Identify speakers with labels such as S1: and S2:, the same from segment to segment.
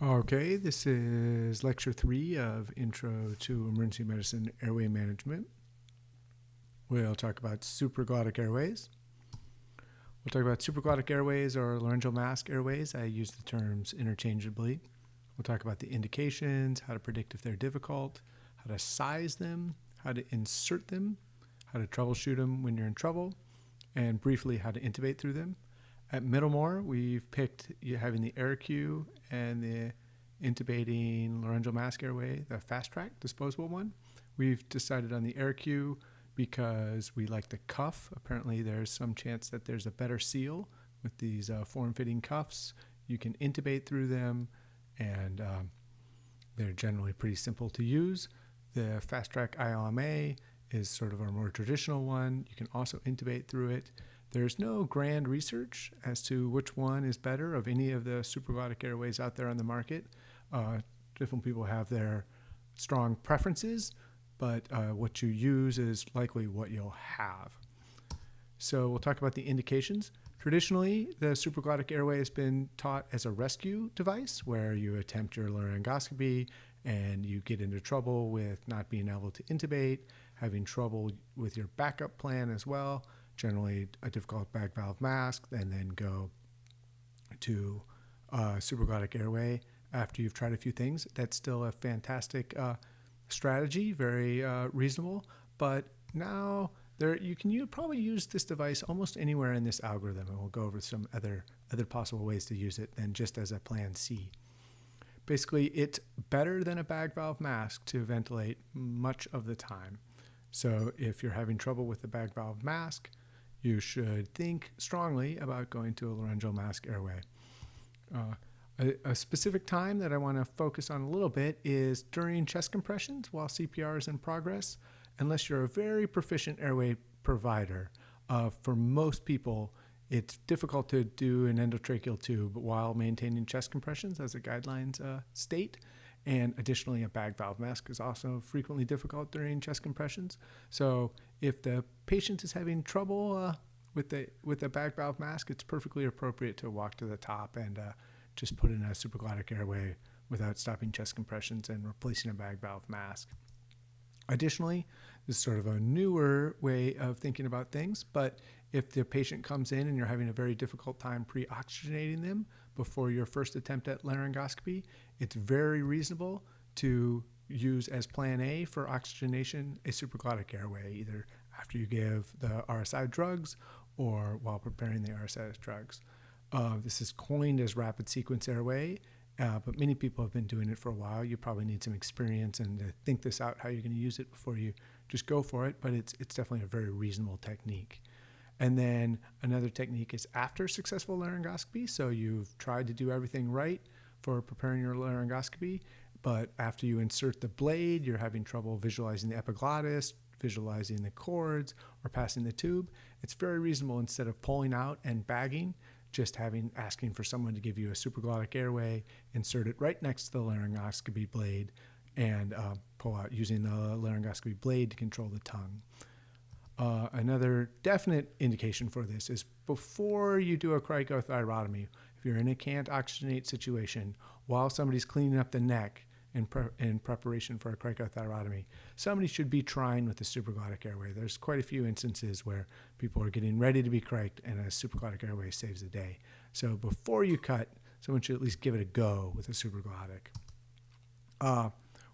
S1: Okay, this is lecture 3 of Intro to Emergency Medicine Airway Management. We'll talk about supraglottic airways. We'll talk about supraglottic airways or laryngeal mask airways. I use the terms interchangeably. We'll talk about the indications, how to predict if they're difficult, how to size them, how to insert them, how to troubleshoot them when you're in trouble, and briefly how to intubate through them. At Middlemore, we've picked having the AirQ and the intubating laryngeal mask airway, the fast track disposable one. We've decided on the AirQ because we like the cuff. Apparently there's some chance that there's a better seal with these form-fitting cuffs. You can intubate through them, and they're generally pretty simple to use. The fast track I-LMA is sort of our more traditional one. You can also intubate through it. There's no grand research as to which one is better of any of the supraglottic airways out there on the market. Different people have their strong preferences, but what you use is likely what you'll have. So we'll talk about the indications. Traditionally, the supraglottic airway has been taught as a rescue device where you attempt your laryngoscopy and you get into trouble with not being able to intubate, having trouble with your backup plan as well, generally a difficult bag valve mask, and then go to supraglottic airway after you've tried a few things. That's still a fantastic strategy, very reasonable, but now you can probably use this device almost anywhere in this algorithm, and we'll go over some other possible ways to use it than just as a plan C. Basically, it's better than a bag valve mask to ventilate much of the time. So if you're having trouble with the bag valve mask, you should think strongly about going to a laryngeal mask airway. A specific time that I want to focus on a little bit is during chest compressions while CPR is in progress. Unless you're a very proficient airway provider, for most people, it's difficult to do an endotracheal tube while maintaining chest compressions, as the guidelines state. And additionally, a bag valve mask is also frequently difficult during chest compressions. So if the patient is having trouble with the bag valve mask, it's perfectly appropriate to walk to the top and just put in a supraglottic airway without stopping chest compressions and replacing a bag valve mask. Additionally, this is sort of a newer way of thinking about things, but if the patient comes in and you're having a very difficult time pre-oxygenating them before your first attempt at laryngoscopy, it's very reasonable to use as plan A for oxygenation a supraglottic airway, either after you give the RSI drugs or while preparing the RSI drugs. This is coined as rapid sequence airway, but many people have been doing it for a while. You probably need some experience and to think this out how you're going to use it before you just go for it, but it's definitely a very reasonable technique. And then another technique is after successful laryngoscopy. So you've tried to do everything right for preparing your laryngoscopy, but after you insert the blade, you're having trouble visualizing the epiglottis, visualizing the cords, or passing the tube. It's very reasonable, instead of pulling out and bagging, just asking for someone to give you a supraglottic airway, insert it right next to the laryngoscopy blade, and pull out using the laryngoscopy blade to control the tongue. Another definite indication for this is before you do a cricothyrotomy, if you're in a can't oxygenate situation while somebody's cleaning up the neck in preparation for a cricothyrotomy, somebody should be trying with the supraglottic airway. There's quite a few instances where people are getting ready to be criked and a supraglottic airway saves the day. So before you cut, someone should at least give it a go with a supraglottic.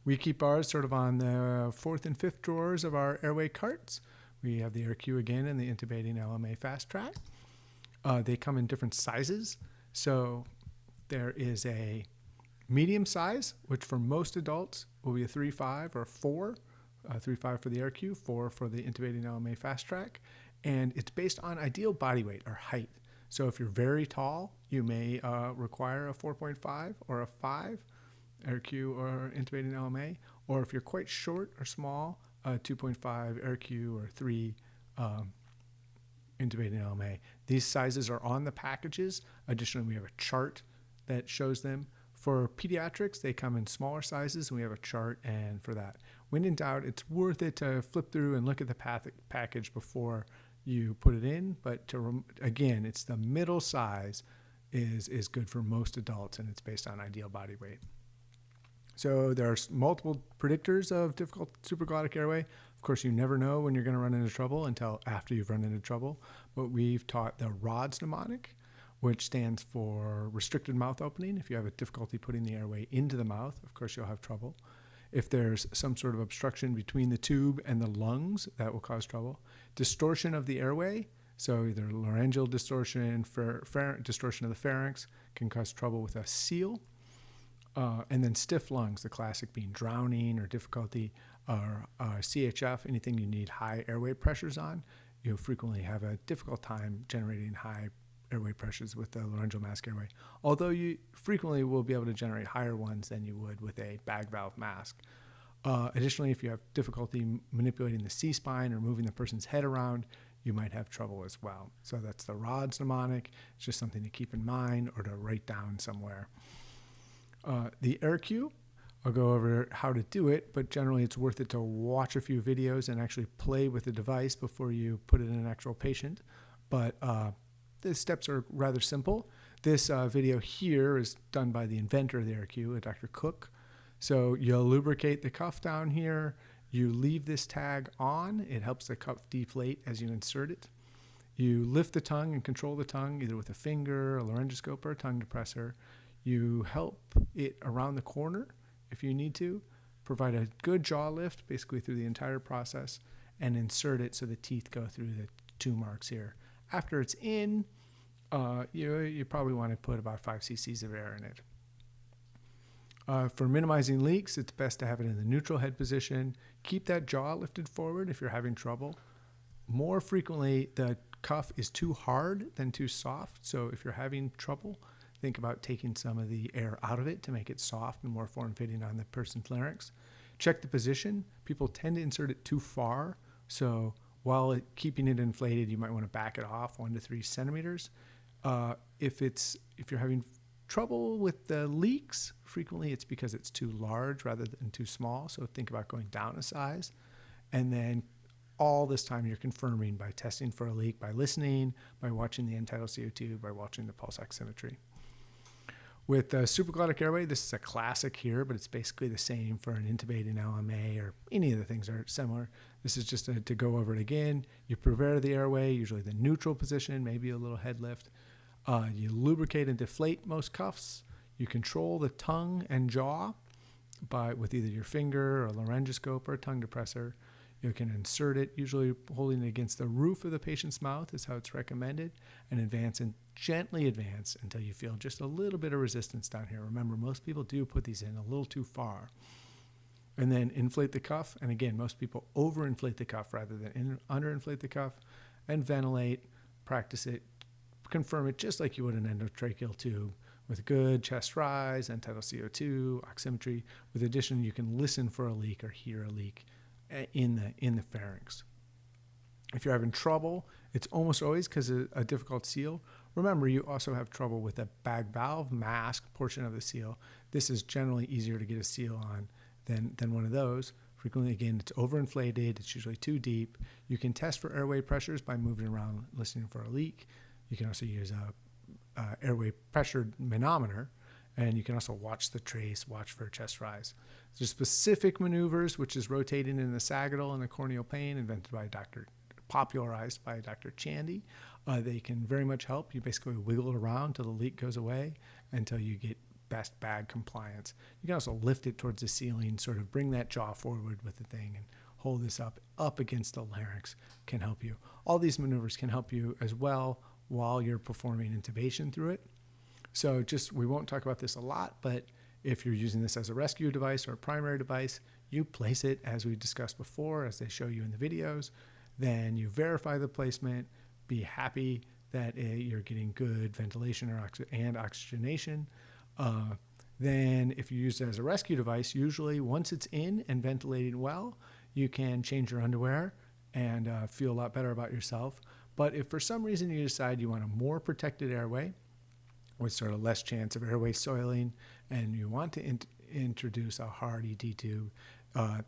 S1: We keep ours sort of on the 4th and 5th drawers of our airway carts. We have the AirQ again and the intubating I-LMA fast track. They come in different sizes. So there is a medium size, which for most adults will be a 3.5 or 4. 3.5 for the AirQ, 4 for the intubating I-LMA fast track. And it's based on ideal body weight or height. So if you're very tall, you may require a 4.5 or a 5 AirQ or intubating I-LMA. Or if you're quite short or small, 2.5 AirQ or 3 intubating I-LMA. These sizes are on the packages. Additionally, we have a chart that shows them. For pediatrics, they come in smaller sizes, and we have a chart. And for that, when in doubt, it's worth it to flip through and look at the package before you put it in. But again, it's the middle size is good for most adults, and it's based on ideal body weight. So there are multiple predictors of difficult supraglottic airway. Of course, you never know when you're going to run into trouble until after you've run into trouble. But we've taught the RODS mnemonic, which stands for restricted mouth opening. If you have a difficulty putting the airway into the mouth, of course, you'll have trouble. If there's some sort of obstruction between the tube and the lungs, that will cause trouble. Distortion of the airway, so either laryngeal distortion, distortion of the pharynx, can cause trouble with a seal. And then stiff lungs, the classic being drowning or difficulty, or CHF, anything you need high airway pressures on, you'll frequently have a difficult time generating high airway pressures with the laryngeal mask airway. Although you frequently will be able to generate higher ones than you would with a bag valve mask. Additionally, if you have difficulty manipulating the C-spine or moving the person's head around, you might have trouble as well. So that's the RODS mnemonic. It's just something to keep in mind or to write down somewhere. The air cue, I'll go over how to do it, but generally it's worth it to watch a few videos and actually play with the device before you put it in an actual patient. But the steps are rather simple. This video here is done by the inventor of the air cue, Dr. Cook. So you'll lubricate the cuff down here. You leave this tag on. It helps the cuff deflate as you insert it. You lift the tongue and control the tongue either with a finger, a laryngoscope, or a tongue depressor. You help it around the corner if you need to, provide a good jaw lift basically through the entire process, and insert it so the teeth go through the 2 marks here. After it's in, you probably want to put about 5 cc's of air in it. For minimizing leaks, it's best to have it in the neutral head position. Keep that jaw lifted forward if you're having trouble. More frequently, the cuff is too hard than too soft, so if you're having trouble, think about taking some of the air out of it to make it soft and more form-fitting on the person's larynx. Check the position. People tend to insert it too far, so while keeping it inflated, you might want to back it off 1 to 3 centimeters. If you're having trouble with the leaks, frequently it's because it's too large rather than too small, so think about going down a size. And then all this time you're confirming by testing for a leak, by listening, by watching the end-tidal CO2, by watching the pulse oximetry. With SupraGlottic airway, this is a classic here, but it's basically the same for an intubating I-LMA or any of the things are similar. This is just to go over it again. You prepare the airway, usually the neutral position, maybe a little head lift. You lubricate and deflate most cuffs. You control the tongue and jaw with either your finger or a laryngoscope or a tongue depressor. You can insert it, usually holding it against the roof of the patient's mouth is how it's recommended, and gently advance until you feel just a little bit of resistance down here. Remember, most people do put these in a little too far. And then inflate the cuff, and again, most people overinflate the cuff rather than underinflate the cuff, and ventilate, practice it, confirm it just like you would an endotracheal tube with good chest rise, end-tidal CO2, oximetry. With addition, you can listen for a leak or hear a leak in the pharynx. If you're having trouble, it's almost always because of a difficult seal. Remember, you also have trouble with the bag valve mask portion of the seal. This is generally easier to get a seal on than one of those. Frequently, again, it's overinflated. It's usually too deep. You can test for airway pressures by moving around, listening for a leak. You can also use a airway pressure manometer, and you can also watch the trace, watch for chest rise. There's specific maneuvers, which is rotating in the sagittal and the corneal plane, popularized by Dr. Chandy. They can very much help. You basically wiggle it around till the leak goes away until you get best bag compliance. You can also lift it towards the ceiling, sort of bring that jaw forward with the thing and hold this up against the larynx can help you. All these maneuvers can help you as well while you're performing intubation through it. So we won't talk about this a lot, but if you're using this as a rescue device or a primary device, you place it as we discussed before, as they show you in the videos. Then you verify the placement, be happy that you're getting good ventilation and oxygenation. Then if you use it as a rescue device, usually once it's in and ventilating well, you can change your underwear and feel a lot better about yourself. But if for some reason you decide you want a more protected airway with sort of less chance of airway soiling and you want to introduce a hard ET tube,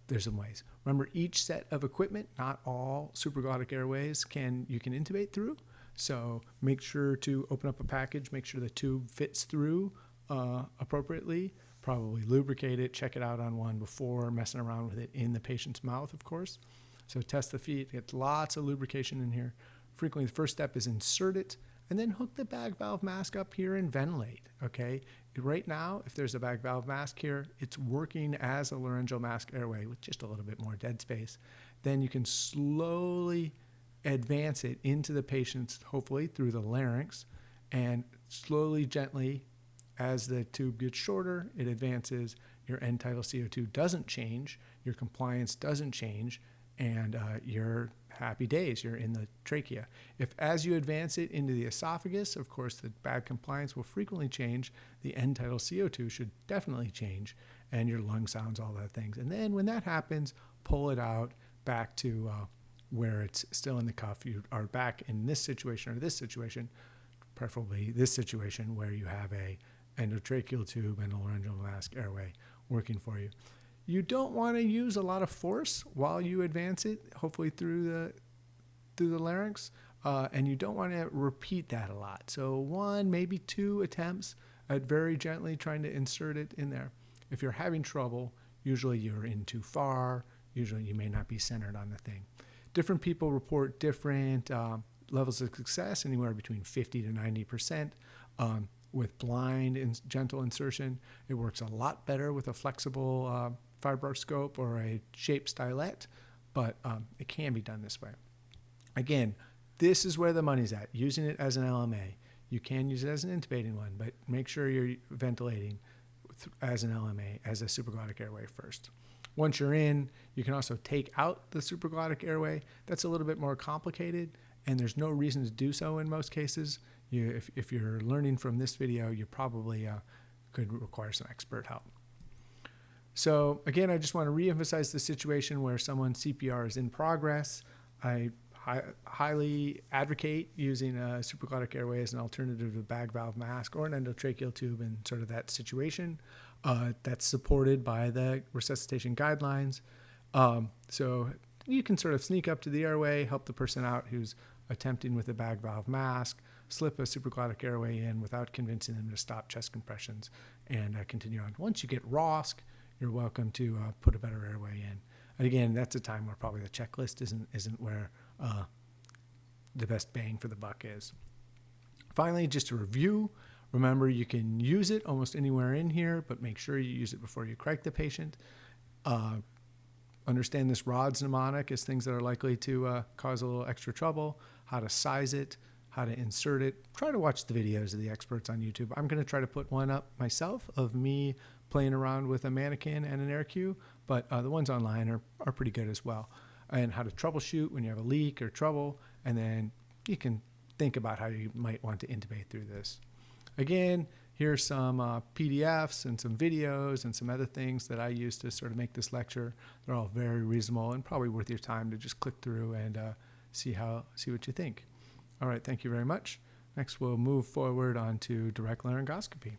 S1: there's some ways. Remember, each set of equipment, not all supraglottic airways you can intubate through. So make sure to open up a package, make sure the tube fits through appropriately, probably lubricate it, check it out on one before messing around with it in the patient's mouth, of course. So test the feet, get lots of lubrication in here. Frequently, the first step is insert it, and then hook the bag valve mask up here and ventilate, okay? Right now, if there's a bag valve mask here, it's working as a laryngeal mask airway with just a little bit more dead space. Then you can slowly advance it into the patient's, hopefully through the larynx, and slowly, gently, as the tube gets shorter, it advances. Your end tidal CO2 doesn't change, your compliance doesn't change, and you're happy days, you're in the trachea. If as you advance it into the esophagus, of course, the bag compliance will frequently change, the end tidal CO2 should definitely change, and your lung sounds, all that things. And then when that happens, pull it out back to where it's still in the cuff. You are back in this situation or this situation, preferably this situation where you have a endotracheal tube and a laryngeal mask airway working for you. You don't want to use a lot of force while you advance it, hopefully through the larynx, and you don't want to repeat that a lot. So 1, maybe 2 attempts at very gently trying to insert it in there. If you're having trouble, usually you're in too far. Usually you may not be centered on the thing. Different people report different levels of success, anywhere between 50 to 90%. With blind and gentle insertion, it works a lot better with a flexible fibroscope or a shaped stylet, but it can be done this way. Again, this is where the money's at, using it as an LMA. You can use it as an intubating one, but make sure you're ventilating as an LMA, as a supraglottic airway first. Once you're in, you can also take out the supraglottic airway. That's a little bit more complicated, and there's no reason to do so in most cases. If you're learning from this video, you probably could require some expert help. So again, I just want to reemphasize the situation where someone's CPR is in progress. I highly advocate using a supraglottic airway as an alternative to a bag valve mask or an endotracheal tube in sort of that situation. That's supported by the resuscitation guidelines. So you can sort of sneak up to the airway, help the person out who's attempting with a bag valve mask, slip a supraglottic airway in without convincing them to stop chest compressions, and continue on. Once you get ROSC, you're welcome to put a better airway in. And again, that's a time where probably the checklist isn't where the best bang for the buck is. Finally, just a review. Remember, you can use it almost anywhere in here, but make sure you use it before you cric the patient. Understand this Rod's mnemonic as things that are likely to cause a little extra trouble, how to size it, how to insert it. Try to watch the videos of the experts on YouTube. I'm going to try to put one up myself of me playing around with a mannequin and an air cue, but the ones online are pretty good as well. And how to troubleshoot when you have a leak or trouble, and then you can think about how you might want to intubate through this. Again, here's some PDFs and some videos and some other things that I use to sort of make this lecture. They're all very reasonable and probably worth your time to just click through and see what you think. All right, thank you very much. Next, we'll move forward onto direct laryngoscopy.